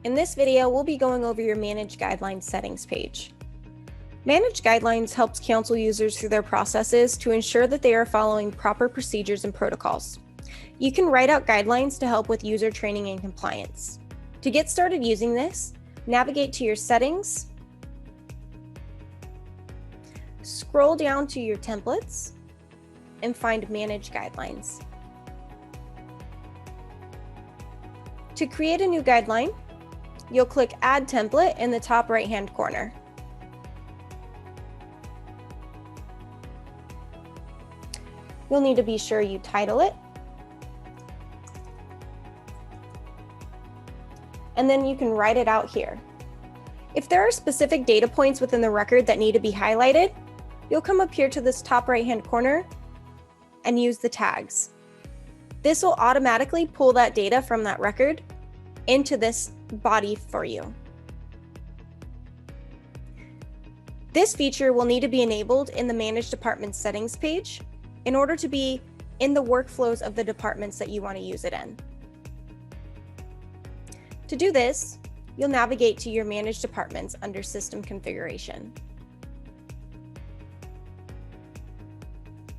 In this video, we'll be going over your Manage Guidelines settings page. Manage Guidelines helps counsel users through their processes to ensure that they are following proper procedures and protocols. You can write out guidelines to help with user training and compliance. To get started using this, navigate to your settings, scroll down to your templates, and find Manage Guidelines. To create a new guideline, you'll click Add Template in the top right-hand corner. You'll need to be sure you title it, and then you can write it out here. If there are specific data points within the record that need to be highlighted, you'll come up here to this top right-hand corner and use the tags. This will automatically pull that data from that record into this body for you. This feature will need to be enabled in the Manage Department Settings page in order to be in the workflows of the departments that you want to use it in. To do this, you'll navigate to your Manage Departments under System Configuration.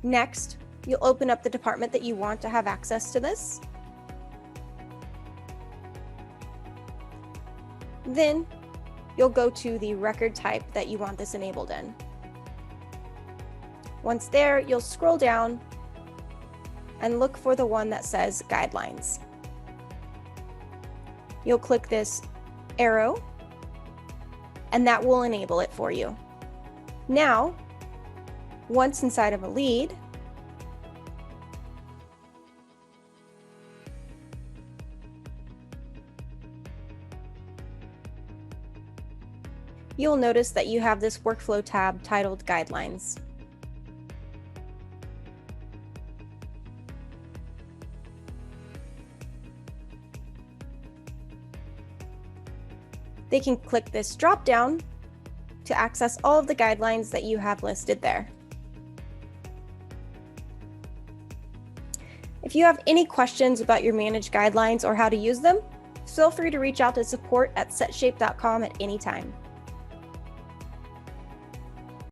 Next, you'll open up the department that you want to have access to this. Then, you'll go to the record type that you want this enabled in. Once there, you'll scroll down and look for the one that says Guidelines. You'll click this arrow, and that will enable it for you. Now, once inside of a lead, you'll notice that you have this workflow tab titled Guidelines. They can click this drop-down to access all of the guidelines that you have listed there. If you have any questions about your Manage Guidelines or how to use them, feel free to reach out to support@setshape.com at any time.